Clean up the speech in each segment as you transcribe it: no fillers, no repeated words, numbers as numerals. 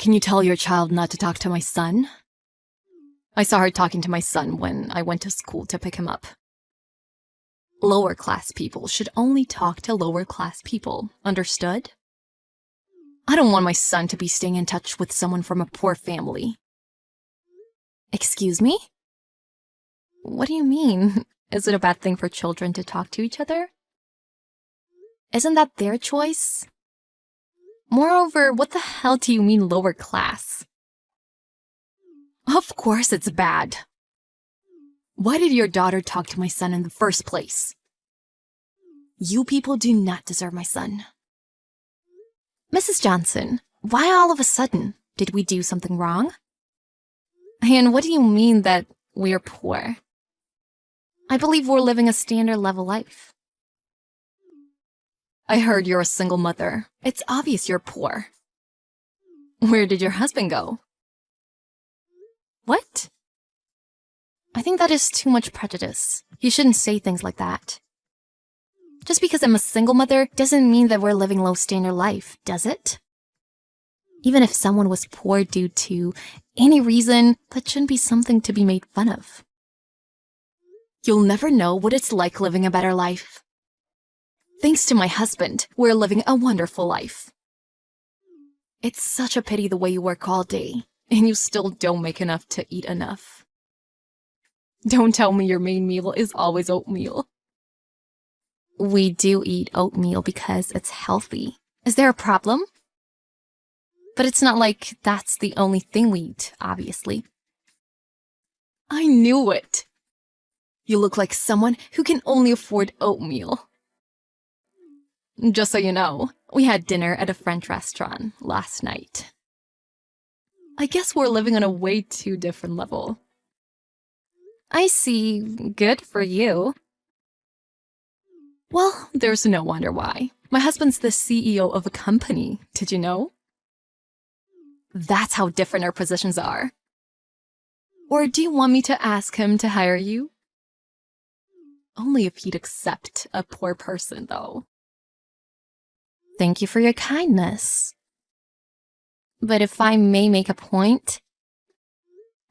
Can you tell your child not to talk to my son? I saw her talking to my son when I went to school to pick him up. Lower class people should only talk to lower class people, understood? I don't want my son to be staying in touch with someone from a poor family. Excuse me? What do you mean? Is it a bad thing for children to talk to each other? Isn't that their choice? Moreover, what the hell do you mean lower class? Of course it's bad. Why did your daughter talk to my son in the first place? You people do not deserve my son. Mrs. Johnson, why all of a sudden? Did we do something wrong? And what do you mean that we're poor? I believe we're living a standard level life. I heard you're a single mother. It's obvious you're poor. Where did your husband go? What? I think that is too much prejudice. You shouldn't say things like that. Just because I'm a single mother doesn't mean that we're living low standard life, does it? Even if someone was poor due to any reason, that shouldn't be something to be made fun of. You'll never know what it's like living a better life. Thanks to my husband, we're living a wonderful life. It's such a pity the way you work all day, and you still don't make enough to eat enough. Don't tell me your main meal is always oatmeal. We do eat oatmeal because it's healthy. Is there a problem? But it's not like that's the only thing we eat, obviously. I knew it! You look like someone who can only afford oatmeal. Just so you know, we had dinner at a French restaurant last night. I guess we're living on a way too different level. I see. Good for you. Well, there's no wonder why. My husband's the CEO of a company, did you know? That's how different our positions are. Or do you want me to ask him to hire you? Only if he'd accept a poor person, though. Thank you for your kindness. But if I may make a point,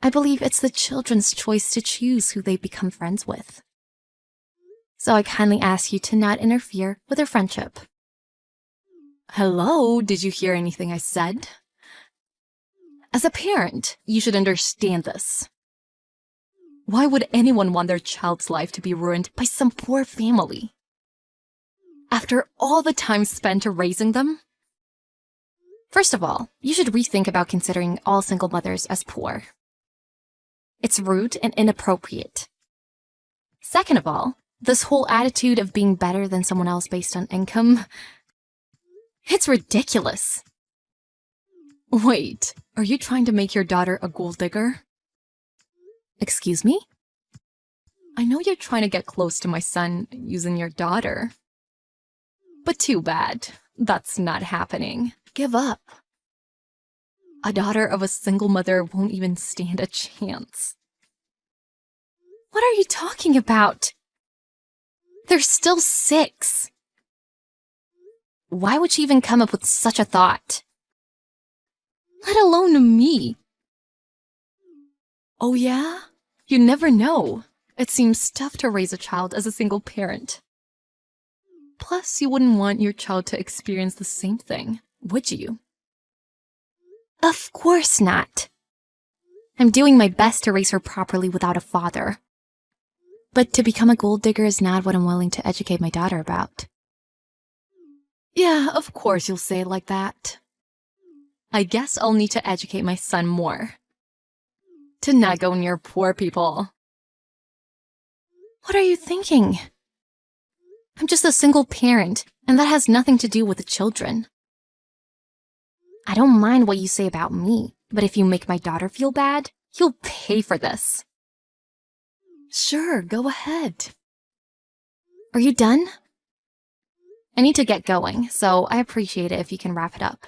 I believe it's the children's choice to choose who they become friends with. So I kindly ask you to not interfere with their friendship. Hello, did you hear anything I said? As a parent, you should understand this. Why would anyone want their child's life to be ruined by some poor family? After all the time spent raising them? First of all, you should rethink about considering all single mothers as poor. It's rude and inappropriate. Second of all, this whole attitude of being better than someone else based on income, it's ridiculous. Wait, are you trying to make your daughter a gold digger? Excuse me? I know you're trying to get close to my son using your daughter. But too bad. That's not happening. Give up. A daughter of a single mother won't even stand a chance. What are you talking about? They're still 6. Why would she even come up with such a thought? Let alone me. Oh yeah? You never know. It seems tough to raise a child as a single parent. Plus, you wouldn't want your child to experience the same thing, would you? Of course not. I'm doing my best to raise her properly without a father. But to become a gold digger is not what I'm willing to educate my daughter about. Yeah, of course you'll say it like that. I guess I'll need to educate my son more. To not go near poor people. What are you thinking? I'm just a single parent, and that has nothing to do with the children. I don't mind what you say about me, but if you make my daughter feel bad, you'll pay for this. Sure, go ahead. Are you done? I need to get going, so I appreciate it if you can wrap it up.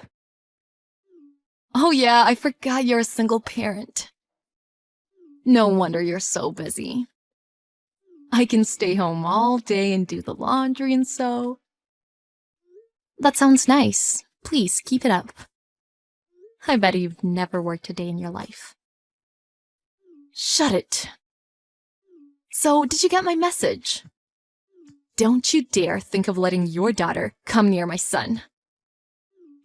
Oh yeah, I forgot you're a single parent. No wonder you're so busy. I can stay home all day and do the laundry and sew. That sounds nice. Please, keep it up. I bet you've never worked a day in your life. Shut it. So, did you get my message? Don't you dare think of letting your daughter come near my son.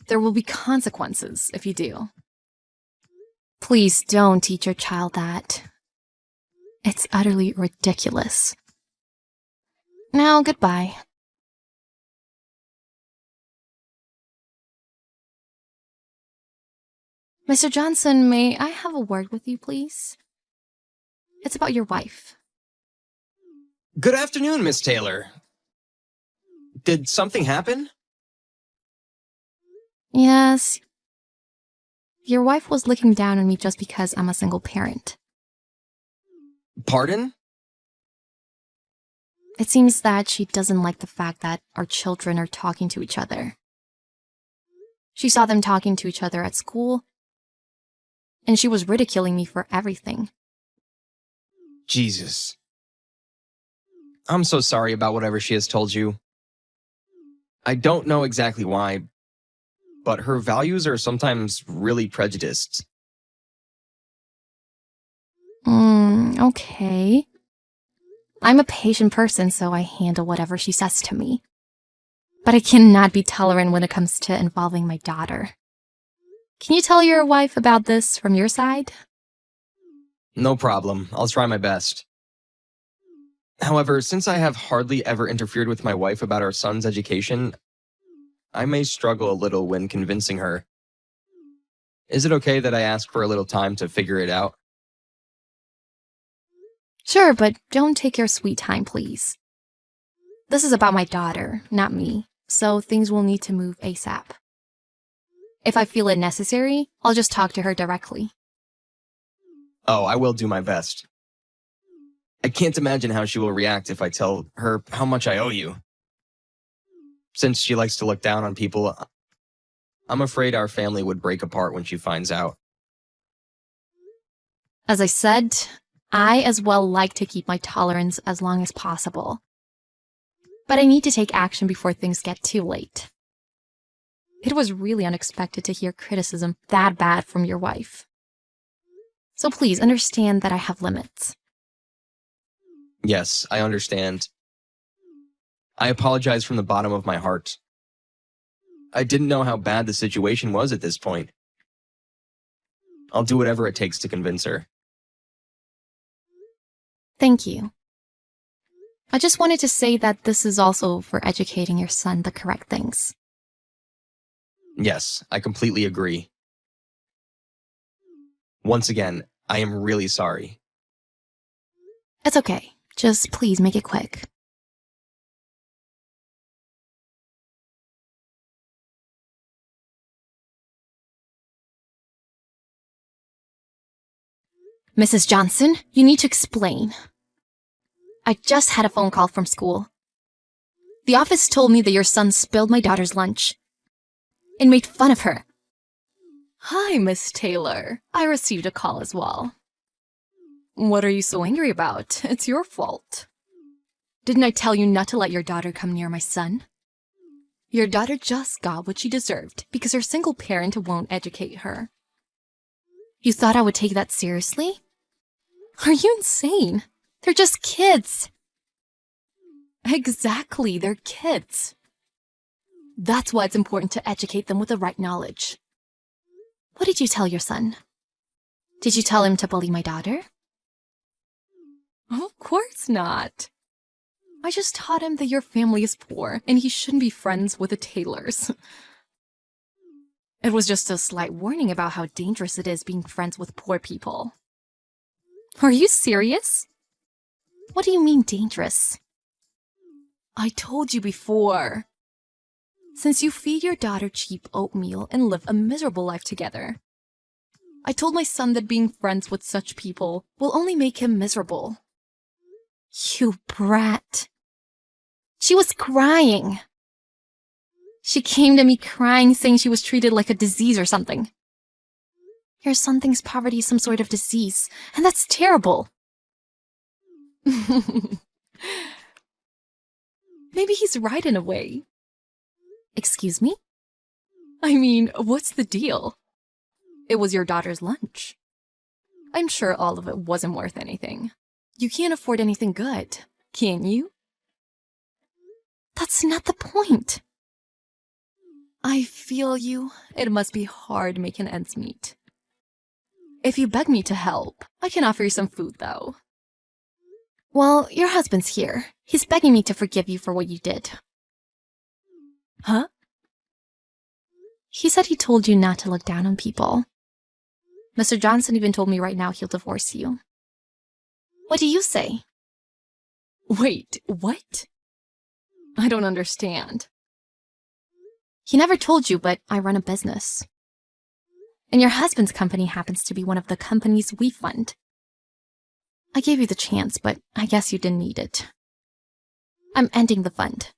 There will be consequences if you do. Please don't teach your child that. It's utterly ridiculous. Now, goodbye. Mr. Johnson, may I have a word with you, please? It's about your wife. Good afternoon, Miss Taylor. Did something happen? Yes. Your wife was looking down on me just because I'm a single parent. Pardon? It seems that she doesn't like the fact that our children are talking to each other. She saw them talking to each other at school, and she was ridiculing me for everything. Jesus. I'm so sorry about whatever she has told you. I don't know exactly why, but her values are sometimes really prejudiced. Okay. I'm a patient person, so I handle whatever she says to me. But I cannot be tolerant when it comes to involving my daughter. Can you tell your wife about this from your side? No problem. I'll try my best. However, since I have hardly ever interfered with my wife about our son's education, I may struggle a little when convincing her. Is it okay that I ask for a little time to figure it out? Sure, but don't take your sweet time, please. This is about my daughter, not me, so things will need to move ASAP. If I feel it necessary, I'll just talk to her directly. Oh, I will do my best. I can't imagine how she will react if I tell her how much I owe you. Since she likes to look down on people, I'm afraid our family would break apart when she finds out. As I said, I as well like to keep my tolerance as long as possible. But I need to take action before things get too late. It was really unexpected to hear criticism that bad from your wife. So please understand that I have limits. Yes, I understand. I apologize from the bottom of my heart. I didn't know how bad the situation was at this point. I'll do whatever it takes to convince her. Thank you. I just wanted to say that this is also for educating your son the correct things. Yes, I completely agree. Once again, I am really sorry. It's okay. Just please make it quick. Mrs. Johnson, you need to explain. I just had a phone call from school. The office told me that your son spilled my daughter's lunch and made fun of her. Hi, Miss Taylor. I received a call as well. What are you so angry about? It's your fault. Didn't I tell you not to let your daughter come near my son? Your daughter just got what she deserved because her single parent won't educate her. You thought I would take that seriously? Are you insane? They're just kids. Exactly, they're kids. That's why it's important to educate them with the right knowledge. What did you tell your son? Did you tell him to bully my daughter? Of course not. I just taught him that your family is poor and he shouldn't be friends with the Taylors. It was just a slight warning about how dangerous it is being friends with poor people. Are you serious? What do you mean dangerous? I told you before. Since you feed your daughter cheap oatmeal and live a miserable life together, I told my son that being friends with such people will only make him miserable. You brat. She was crying. She came to me crying, saying she was treated like a disease or something. Your son thinks poverty is some sort of disease, and that's terrible. Maybe he's right in a way. Excuse me? I mean, what's the deal? It was your daughter's lunch. I'm sure all of it wasn't worth anything. You can't afford anything good, can you? That's not the point. I feel you. It must be hard making ends meet. If you beg me to help, I can offer you some food, though. Well, your husband's here. He's begging me to forgive you for what you did. Huh? He said he told you not to look down on people. Mr. Johnson even told me right now he'll divorce you. What do you say? Wait, what? I don't understand. He never told you, but I run a business. And your husband's company happens to be one of the companies we fund. I gave you the chance, but I guess you didn't need it. I'm ending the fund.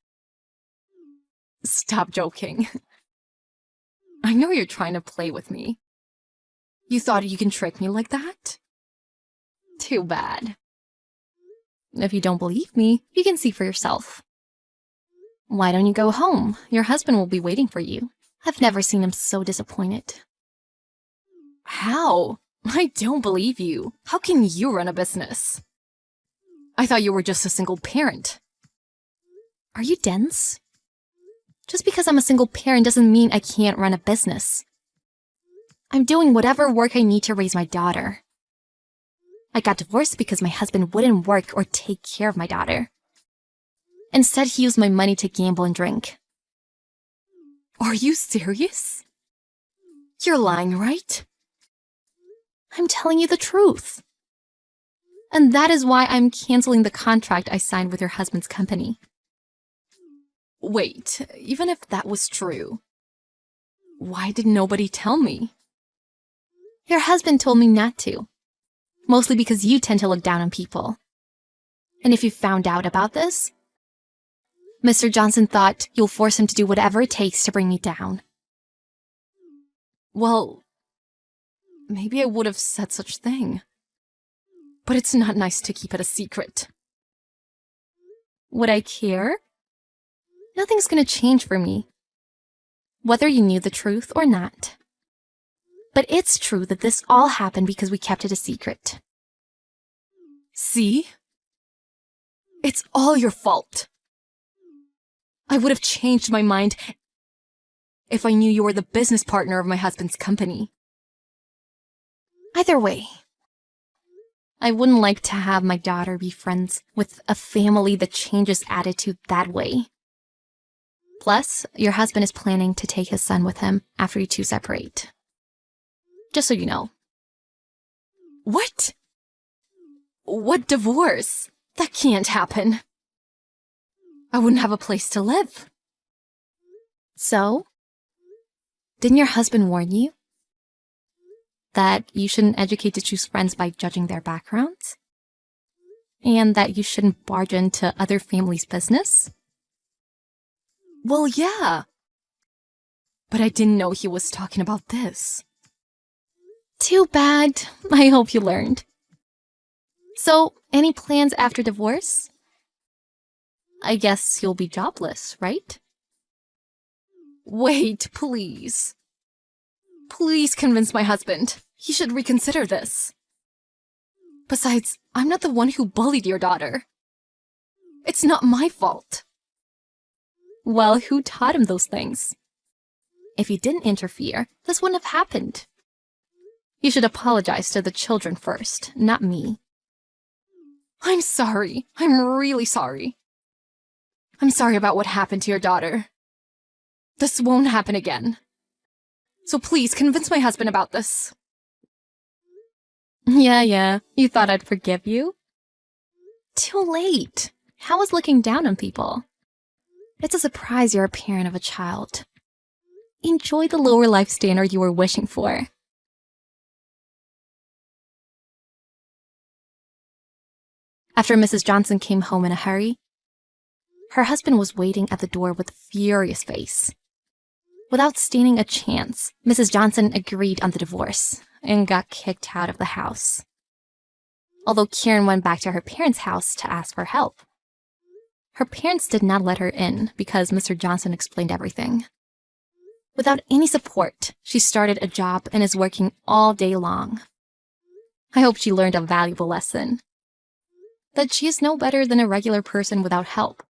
Stop joking. I know you're trying to play with me. You thought you can trick me like that? Too bad. If you don't believe me, you can see for yourself. Why don't you go home? Your husband will be waiting for you. I've never seen him so disappointed. How? I don't believe you. How can you run a business? I thought you were just a single parent. Are you dense? Just because I'm a single parent doesn't mean I can't run a business. I'm doing whatever work I need to raise my daughter. I got divorced because my husband wouldn't work or take care of my daughter. Instead, he used my money to gamble and drink. Are you serious? You're lying, right? I'm telling you the truth. And that is why I'm canceling the contract I signed with your husband's company. Wait, even if that was true, why did nobody tell me? Your husband told me not to. Mostly because you tend to look down on people. And if you found out about this, Mr. Johnson thought you'll force him to do whatever it takes to bring me down. Well, maybe I would have said such thing. But it's not nice to keep it a secret. Would I care? Nothing's gonna change for me, whether you knew the truth or not. But it's true that this all happened because we kept it a secret. See? It's all your fault. I would have changed my mind if I knew you were the business partner of my husband's company. Either way, I wouldn't like to have my daughter be friends with a family that changes attitude that way. Plus, your husband is planning to take his son with him after you two separate. Just so you know. What? What divorce? That can't happen. I wouldn't have a place to live. So? Didn't your husband warn you? That you shouldn't educate to choose friends by judging their backgrounds? And that you shouldn't barge into other families' business? Well, yeah. But I didn't know he was talking about this. Too bad. I hope you learned. So, any plans after divorce? I guess you'll be jobless, right? Wait, please. Please convince my husband. He should reconsider this. Besides, I'm not the one who bullied your daughter. It's not my fault. Well, who taught him those things? If you didn't interfere, this wouldn't have happened. You should apologize to the children first, not me. I'm sorry. I'm really sorry. I'm sorry about what happened to your daughter. This won't happen again. So please convince my husband about this. Yeah. You thought I'd forgive you? Too late. How is looking down on people? It's a surprise you're a parent of a child. Enjoy the lower life standard you were wishing for. After Mrs. Johnson came home in a hurry, her husband was waiting at the door with a furious face. Without standing a chance, Mrs. Johnson agreed on the divorce and got kicked out of the house. Although Karen went back to her parents' house to ask for help. Her parents did not let her in because Mr. Johnson explained everything. Without any support, she started a job and is working all day long. I hope she learned a valuable lesson. That she is no better than a regular person without help.